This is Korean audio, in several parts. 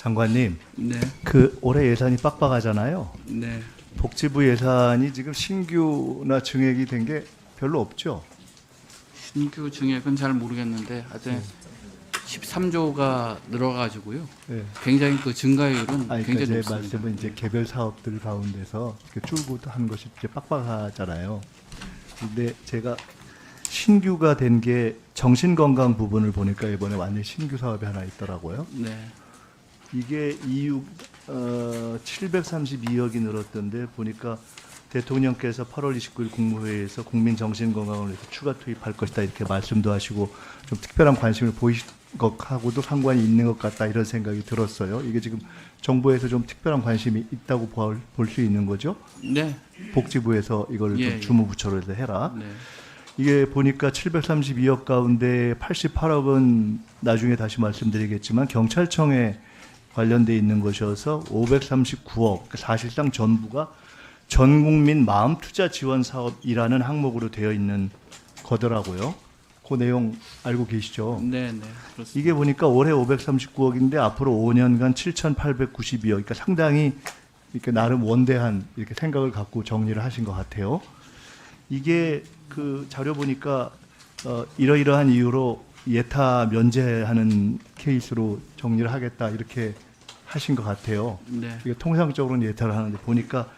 장관님, 네, 그 올해 예산이 빡빡하잖아요. 네. 복지부 예산이 지금 신규나 증액이 된 게 별로 없죠. 신규 증액은 잘 모르겠는데 하여튼 13조가 늘어가지고요. 네. 굉장히 그 증가율은 아니, 굉장히 제 높습니다. 말씀은 이제 네. 개별 사업들 가운데서 이렇게 출구한 것이 이제 빡빡하잖아요. 근데 제가 신규가 된 게 정신건강 부분을 보니까 이번에 완전 신규 사업이 하나 있더라고요. 네, 이게 732억이 늘었던데 보니까 대통령께서 8월 29일 국무회의에서 국민정신건강을 위해서 추가 투입할 것이다 이렇게 말씀도 하시고 좀 특별한 관심을 보이신 것하고도 상관이 있는 것 같다 이런 생각이 들었어요. 이게 지금 정부에서 좀 특별한 관심이 있다고 볼 수 있는 거죠. 네, 복지부에서 이걸 예, 좀 주무부처로 해서 해라. 네, 이게 보니까 732억 가운데 88억은 나중에 다시 말씀드리겠지만 경찰청에 관련돼 있는 것이어서 539억, 사실상 전부가 전국민 마음투자 지원 사업이라는 항목으로 되어 있는 거더라고요. 그 내용 알고 계시죠? 네, 네, 그렇습니다. 이게 보니까 올해 539억인데 앞으로 5년간 7,892억, 그러니까 상당히 이렇게 나름 원대한 이렇게 생각을 갖고 정리를 하신 것 같아요. 이게 그 자료 보니까 이러이러한 이유로 예타 면제하는 케이스로 정리를 하겠다 이렇게 하신 것 같아요. 네, 이게 통상적으로는 예타를 하는데 보니까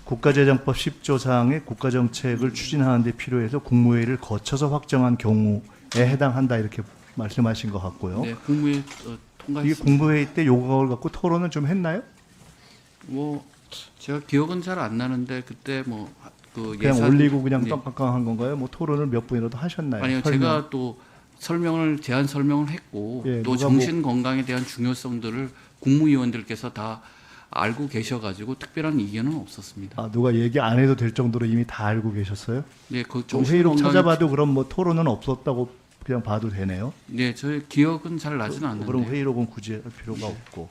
국가재정법 10조상의 국가정책을 추진하는 데 필요해서 국무회의를 거쳐서 확정한 경우에 해당한다 이렇게 말씀하신 것 같고요. 네, 국무회의 이게 통과했습니다. 국무회의 때 요걸 갖고 토론은 좀 했나요? 뭐 제가 기억은 잘 안 나는데 그때 뭐 그 그냥 예산 올리고 그냥 네. 깜깜한 건가요? 뭐 토론을 몇 분이라도 하셨나요? 아니요, 설명. 제가 또 제안 설명을 했고 예, 또 누가 정신 건강에 대한 중요성들을 국무위원들께서 다 알고 계셔가지고 특별한 이견은 없었습니다. 아, 누가 얘기 안 해도 될 정도로 이미 다 알고 계셨어요? 네, 그 좀 회의록 정신 건강 찾아봐도 그럼 뭐 토론은 없었다고 그냥 봐도 되네요. 네, 저의 기억은 잘 나지는 않는데. 그럼 회의록은 굳이 할 필요가 없고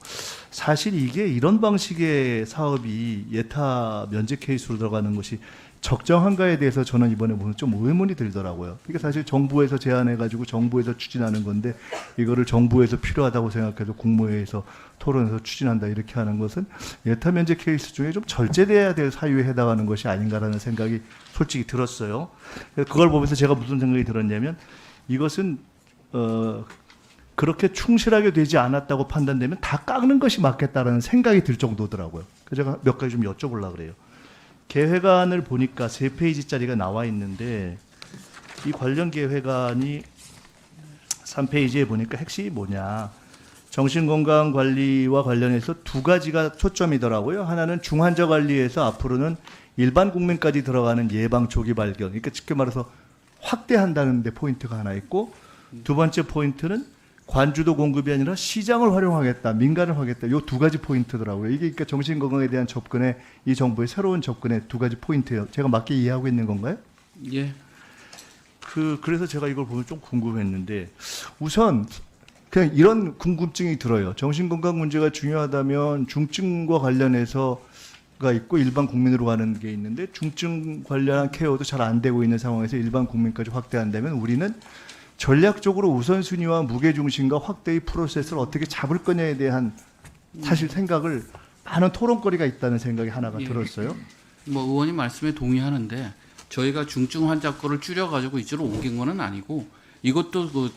사실 이게 이런 방식의 사업이 예타 면제 케이스로 들어가는 것이 적정한가에 대해서 저는 이번에 보면 좀 의문이 들더라고요. 이게 사실 정부에서 제안해가지고 정부에서 추진하는 건데 이거를 정부에서 필요하다고 생각해서 국무회의에서 토론해서 추진한다 이렇게 하는 것은 예타 면제 케이스 중에 좀 절제돼야 될 사유에 해당하는 것이 아닌가라는 생각이 솔직히 들었어요. 그걸 보면서 제가 무슨 생각이 들었냐면 이것은 그렇게 충실하게 되지 않았다고 판단되면 다 깎는 것이 맞겠다라는 생각이 들 정도더라고요. 그래서 제가 몇 가지 좀 여쭤보려고 그래요. 계획안을 보니까 3페이지짜리가 나와 있는데 이 관련 계획안이 3페이지에 보니까 핵심이 뭐냐. 정신건강관리와 관련해서 두 가지가 초점이더라고요. 하나는 중환자 관리에서 앞으로는 일반 국민까지 들어가는 예방 조기 발견. 그러니까 쉽게 말해서 확대한다는 데 포인트가 하나 있고 두 번째 포인트는 관주도 공급이 아니라 시장을 활용하겠다, 민간을 하겠다. 요 두 가지 포인트더라고요. 이게 그러니까 정신건강에 대한 접근의 이 정부의 새로운 접근의 두 가지 포인트예요. 제가 맞게 이해하고 있는 건가요? 예, 그래서 제가 이걸 보면 좀 궁금했는데 우선 그냥 이런 궁금증이 들어요. 정신건강 문제가 중요하다면 중증과 관련해서가 있고 일반 국민으로 가는 게 있는데 중증 관련한 케어도 잘 안 되고 있는 상황에서 일반 국민까지 확대한다면 우리는 전략적으로 우선순위와 무게중심과 확대의 프로세스를 어떻게 잡을 거냐에 대한 사실 생각을 많은 토론거리가 있다는 생각이 하나가 예. 들었어요. 뭐 의원님 말씀에 동의하는데 저희가 중증 환자 거를 줄여가지고 이쪽으로 옮긴 거는 아니고 이것도 그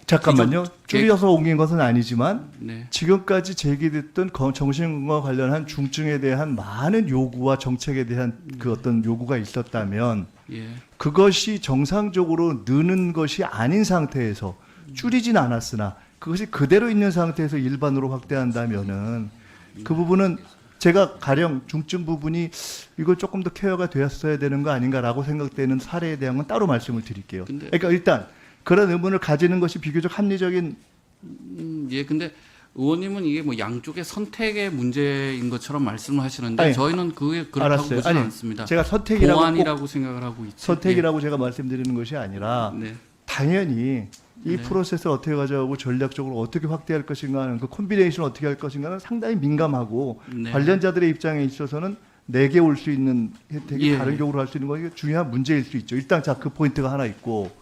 잠깐만요. 줄여서 옮긴 것은 아니지만 네, 지금까지 제기됐던 정신건강 관련한 중증에 대한 많은 요구와 정책에 대한 그 어떤 요구가 있었다면 예, 그것이 정상적으로 느는 것이 아닌 상태에서 줄이진 않았으나 그것이 그대로 있는 상태에서 일반으로 확대한다면은 그 부분은 제가 가령 중증 부분이 이걸 조금 더 케어가 되었어야 되는 거 아닌가라고 생각되는 사례에 대한 건 따로 말씀을 드릴게요. 그러니까 일단 그런 의문을 가지는 것이 비교적 합리적인 예, 근데 의원님은 이게 뭐 양쪽의 선택의 문제인 것처럼 말씀을 하시는데 아니, 저희는 그게 그렇다고 알았어요. 보지는 아니, 않습니다. 제가 선택이라고 보완이라고 생각을 하고 있죠. 선택이라고 제가 말씀드리는 것이 아니라 네, 당연히 이 네. 프로세스를 어떻게 가져가고 전략적으로 어떻게 확대할 것인가 하는 그 콤비네이션을 어떻게 할 것인가는 상당히 민감하고 네. 관련자들의 입장에 있어서는 내게 올 수 있는 혜택이 예. 다른 경우로 할 수 있는 거 중요한 문제일 수 있죠. 일단 자 그 포인트가 하나 있고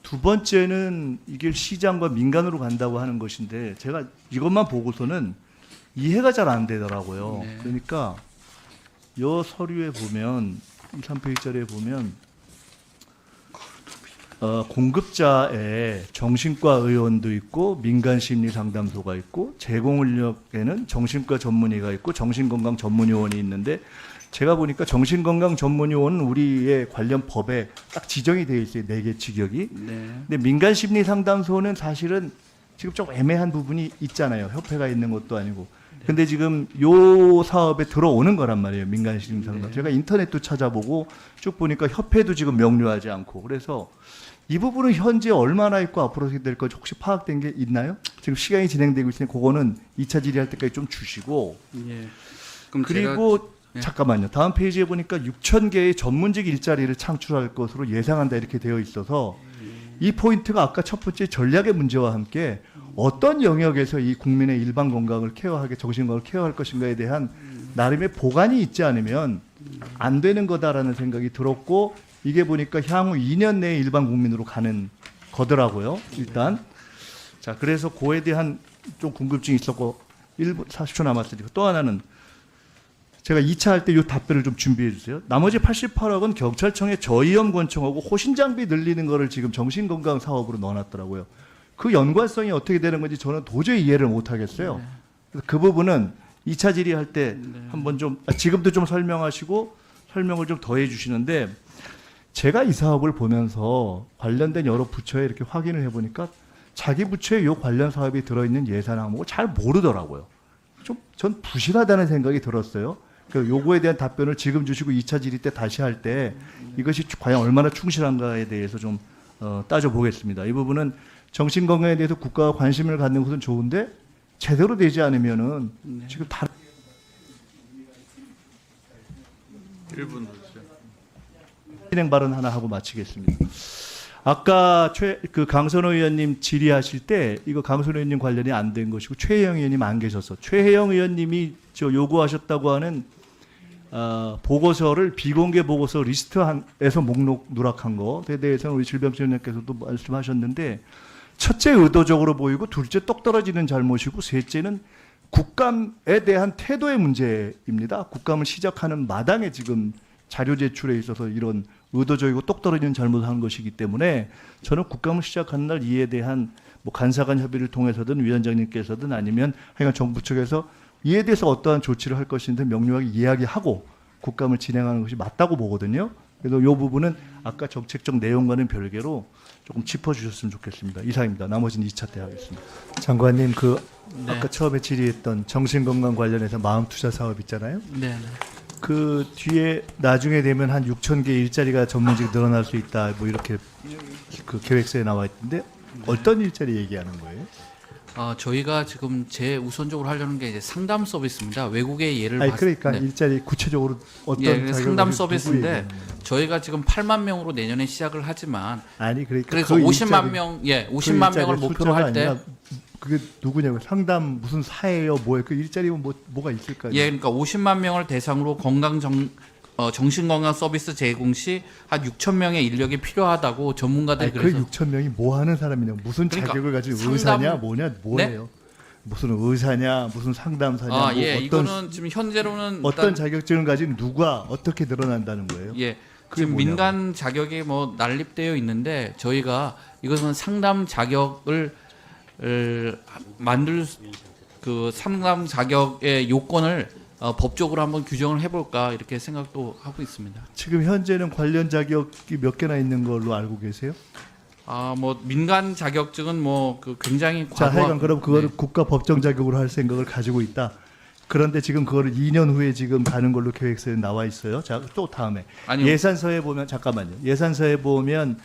두 번째는 이게 시장과 민간으로 간다고 하는 것인데 제가 이것만 보고서는 이해가 잘 안 되더라고요. 네. 그러니까 요 서류에 보면 2, 3페이지짜리에 보면 공급자에 정신과 의원도 있고 민간심리상담소가 있고 제공인력에는 정신과 전문의가 있고 정신건강 전문의원이 있는데 제가 보니까 정신건강 전문의원은 우리의 관련 법에 딱 지정이 되어 있어요. 4개 직역이. 네. 근데 민간심리상담소는 사실은 지금 좀 애매한 부분이 있잖아요. 협회가 있는 것도 아니고. 근데 지금 요 사업에 들어오는 거란 말이에요. 민간심리상담. 네. 제가 인터넷도 찾아보고 쭉 보니까 협회도 지금 명료하지 않고. 그래서 이 부분은 현재 얼마나 있고 앞으로 어떻게 될 건지 혹시 파악된 게 있나요? 지금 시간이 진행되고 있으니 그거는 2차 질의할 때까지 좀 주시고. 예. 그럼 그리고 예. 잠깐만요. 다음 페이지에 보니까 6천 개의 전문직 일자리를 창출할 것으로 예상한다 이렇게 되어 있어서 이 포인트가 아까 첫 번째 전략의 문제와 함께 어떤 영역에서 이 국민의 일반 건강을 케어하게 정신건강을 케어할 것인가에 대한 나름의 보관이 있지 않으면 안 되는 거다라는 생각이 들었고 이게 보니까 향후 2년 내에 일반 국민으로 가는 거더라고요. 일단 자 그래서 그에 대한 좀 궁금증이 있었고 1분 40초 남았으니까 또 하나는 제가 2차 할 때 이 답변을 좀 준비해 주세요. 나머지 88억은 경찰청에 저위험 권청하고 호신 장비 늘리는 거를 지금 정신건강 사업으로 넣어놨더라고요. 그 연관성이 어떻게 되는 건지 저는 도저히 이해를 못 하겠어요. 그래서 그 부분은 2차 질의할 때 한번 좀 지금도 좀 설명하시고 설명을 좀 더해 주시는데 제가 이 사업을 보면서 관련된 여러 부처에 이렇게 확인을 해보니까 자기 부처에 이 관련 사업이 들어있는 예산 항목을 잘 모르더라고요. 좀 전 부실하다는 생각이 들었어요. 그 요거에 대한 답변을 지금 주시고 2차 질의 때 다시 할 때 이것이 과연 얼마나 충실한가에 대해서 좀 따져보겠습니다. 이 부분은 정신건강에 대해서 국가가 관심을 갖는 것은 좋은데 제대로 되지 않으면은 지금 다른 1분 진행 발언 하나 하고 마치겠습니다. 아까 그 강선호 의원님 질의하실 때 이거 강선호 의원님 관련이 안 된 것이고 최혜영 의원님 안 계셔서 최혜영 의원님이 저 요구하셨다고 하는 보고서를 비공개 보고서 리스트에서 목록 누락한 것에 대해서는 우리 질병치료님께서도 말씀하셨는데 첫째 의도적으로 보이고 둘째 똑 떨어지는 잘못이고 셋째는 국감에 대한 태도의 문제입니다. 국감을 시작하는 마당에 지금 자료 제출에 있어서 이런 의도적이고 똑 떨어지는 잘못을 한 것이기 때문에 저는 국감을 시작하는 날 이에 대한 뭐 간사간 협의를 통해서든 위원장님께서든 아니면 하여간 정부 측에서 이에 대해서 어떠한 조치를 할 것인지 명료하게 이야기하고 국감을 진행하는 것이 맞다고 보거든요. 그래서 이 부분은 아까 정책적 내용과는 별개로 조금 짚어주셨으면 좋겠습니다. 이상입니다. 나머지는 2차 때 하겠습니다. 장관님 네. 아까 처음에 질의했던 정신건강 관련해서 마음투자 사업 있잖아요. 네. 그 뒤에 나중에 되면 한 6천 개 일자리가 전문직이 늘어날 수 있다. 뭐 이렇게 그 계획서에 나와 있던데 어떤 일자리 얘기하는 거예요? 저희가 지금 우선적으로 하려는 게 이제 상담 서비스입니다. 외국의 예를 아니 봤을 그러니까 때 일자리 구체적으로 어떤 예, 상담 자격을 서비스인데 누구 얘기하는 거예요? 저희가 지금 8만 명으로 내년에 시작을 하지만 아니 그러니까 그래서 그 50만 일자리- 명, 예, 그 50만 일자리의 명을 목표로 숫자가 할 때 아니라 그게 누구냐고 상담 무슨 사예요 뭐예요 그 일자리면 뭐가 있을까요? 예, 그러니까 50만 명을 대상으로 정신건강 서비스 제공 시 한 6천 명의 인력이 필요하다고 전문가들이 아니, 그 그래서 6천 명이 뭐 하는 사람이냐 무슨 그러니까 자격을 가진 상담- 의사냐 뭐예요? 무슨 의사냐 무슨 상담사냐 예, 어떤 이거는 지금 현재로는 어떤 일단 자격증을 가진 누가 어떻게 늘어난다는 거예요? 예, 그게 지금 뭐냐고. 민간 자격이 뭐 난립되어 있는데 저희가 이것은 상담 자격을 만들 그 상담 자격의 요건을 법적으로 한번 규정을 해볼까 이렇게 생각도 하고 있습니다. 지금 현재는 관련 자격이 몇 개나 있는 걸로 알고 계세요? 뭐 민간 자격증은 뭐 그 굉장히 자, 과도한 하여간 그럼 그거를 네. 국가 법정 자격으로 할 생각을 가지고 있다. 그런데 지금 그거를 2년 후에 지금 가는 걸로 계획서에 나와 있어요. 자, 또 다음에 아니요. 예산서에 보면 잠깐만요. 예산서에 보면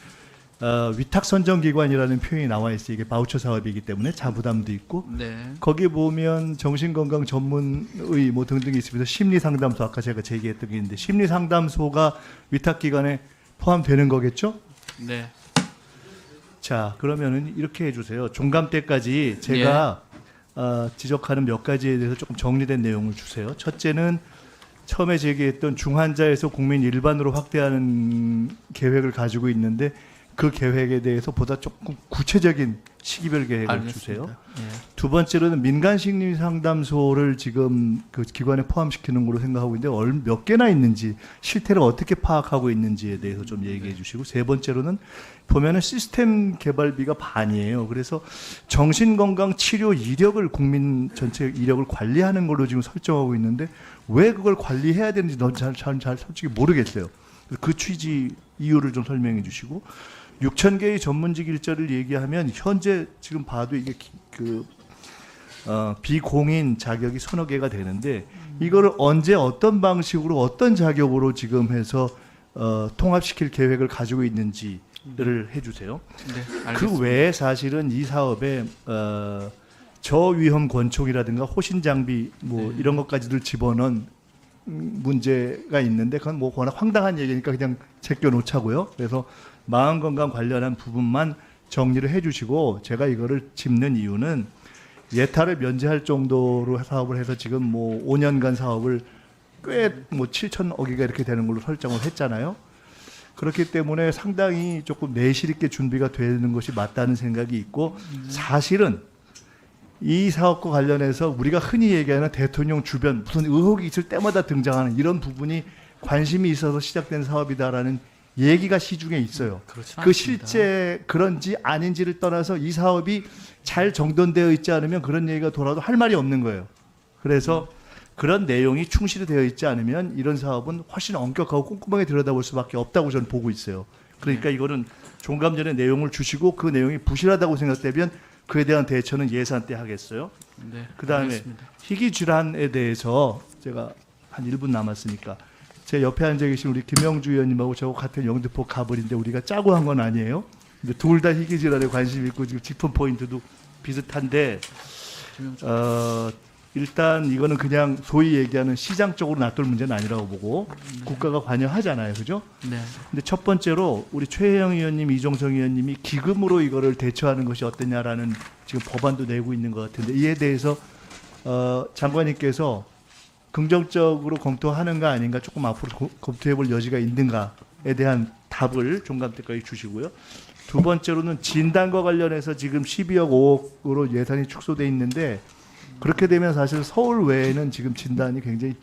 위탁 선정 기관이라는 표현이 나와 있어요. 이게 바우처 사업이기 때문에 자부담도 있고 네. 거기 보면 정신건강 전문의 뭐 등등이 있으면서 심리상담소 아까 제가 제기했던 게 있는데 심리상담소가 위탁기관에 포함되는 거겠죠? 네. 자 그러면은 이렇게 해주세요. 종감 때까지 제가 지적하는 몇 가지에 대해서 조금 정리된 내용을 주세요. 첫째는 처음에 제기했던 중환자에서 국민 일반으로 확대하는 계획을 가지고 있는데 그 계획에 대해서 보다 조금 구체적인 시기별 계획을 알겠습니다. 주세요. 예. 두 번째로는 민간 심리 상담소를 지금 그 기관에 포함시키는 걸로 생각하고 있는데 몇 개나 있는지 실태를 어떻게 파악하고 있는지에 대해서 좀 얘기해 주시고, 세 번째로는 보면은 시스템 개발비가 반이에요. 그래서 정신건강 치료 이력을 국민 전체 이력을 관리하는 걸로 지금 설정하고 있는데 왜 그걸 관리해야 되는지 잘 솔직히 모르겠어요. 그 취지 이유를 좀 설명해 주시고, 6천 개의 전문직 일자리를 얘기하면 현재 지금 봐도 이게 비공인 자격이 서너 개가 되는데 이거를 언제 어떤 방식으로 어떤 자격으로 지금 해서 통합시킬 계획을 가지고 있는지를 해주세요. 네, 알겠습니다. 그 외에 사실은 이 사업에 저위험 권총이라든가 호신 장비 뭐 이런 것까지를 집어넣은 문제가 있는데 그건 뭐 워낙 황당한 얘기니까 그냥 제껴 놓자고요. 그래서 마음 건강 관련한 부분만 정리를 해주시고, 제가 이거를 짚는 이유는 예타를 면제할 정도로 사업을 해서 지금 뭐 5년간 사업을 꽤 뭐 7천억이가 이렇게 되는 걸로 설정을 했잖아요. 그렇기 때문에 상당히 조금 내실 있게 준비가 되는 것이 맞다는 생각이 있고, 사실은 이 사업과 관련해서 우리가 흔히 얘기하는 대통령 주변 무슨 의혹이 있을 때마다 등장하는 이런 부분이 관심이 있어서 시작된 사업이다라는 얘기가 시중에 있어요. 그렇진 그 않습니다. 실제 그런지 아닌지를 떠나서 이 사업이 잘 정돈되어 있지 않으면 그런 얘기가 돌아도 할 말이 없는 거예요. 그래서 그런 내용이 충실히 되어 있지 않으면 이런 사업은 훨씬 엄격하고 꼼꼼하게 들여다볼 수밖에 없다고 저는 보고 있어요. 그러니까 이거는 종감전의 내용을 주시고 그 내용이 부실하다고 생각되면 그에 대한 대처는 예산 때 하겠어요. 네, 그다음에 알겠습니다. 희귀 질환에 대해서 제가 한 1분 남았으니까 제 옆에 앉아 계신 우리 김영주 의원님하고 저하고 같은 영등포 가벌인데 우리가 짜고 한 건 아니에요. 근데 둘 다 희귀 질환에 관심 있고 지금 짚은 포인트도 비슷한데 일단 이거는 그냥 소위 얘기하는 시장적으로 놔둘 문제는 아니라고 보고 국가가 관여하잖아요. 그죠? 네. 근데 첫 번째로 우리 최혜영 의원님, 이종성 의원님이 기금으로 이거를 대처하는 것이 어떠냐라는 지금 법안도 내고 있는 것 같은데 이에 대해서 장관님께서 긍정적으로 검토하는가 아닌가 조금 앞으로 검토해 볼 여지가 있는가에 대한 답을 종감 때까지 주시고요. 두 번째로는 진단과 관련해서 지금 12억 5억으로 예산이 축소돼 있는데 그렇게 되면 사실 서울 외에는 지금 진단이 굉장히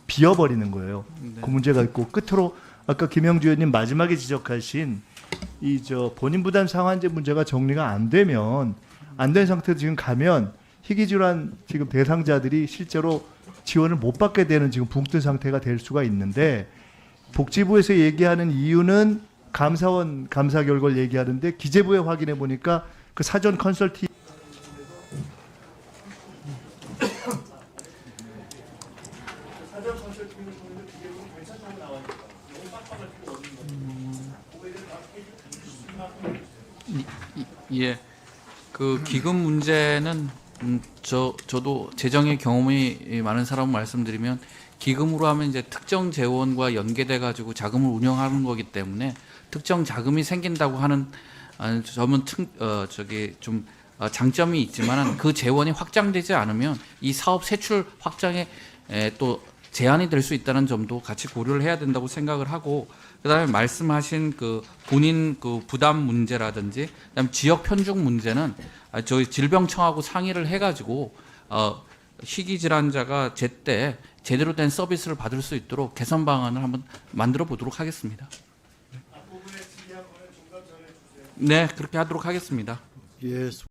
비어버리는 거예요. 네. 그 문제가 있고 끝으로 아까 김영주 의원님 마지막에 지적하신 이 본인 부담 상환제 문제가 정리가 안 되면 안 된 상태로 지금 가면 희귀질환 지금 대상자들이 실제로 지원을 못 받게 되는 지금 붕뜬 상태가 될 수가 있는데 복지부에서 얘기하는 이유는 감사원 감사 결과를 얘기하는데 기재부에 확인해 보니까 그 사전 컨설팅 예, 그 기금 문제는 저도 재정의 경험이 많은 사람 말씀드리면 기금으로 하면 이제 특정 재원과 연계돼 가지고 자금을 운영하는 거기 때문에 특정 자금이 생긴다고 하는 점은 좀 장점이 있지만은 그 재원이 확장되지 않으면 이 사업 세출 확장에 또 제한이 될 수 있다는 점도 같이 고려를 해야 된다고 생각을 하고, 그다음에 말씀하신 그 본인 그 부담 문제라든지 그다음 지역 편중 문제는 저희 질병청하고 상의를 해가지고 희귀 질환자가 제때 제대로 된 서비스를 받을 수 있도록 개선 방안을 한번 만들어 보도록 하겠습니다. 네, 그렇게 하도록 하겠습니다. 예.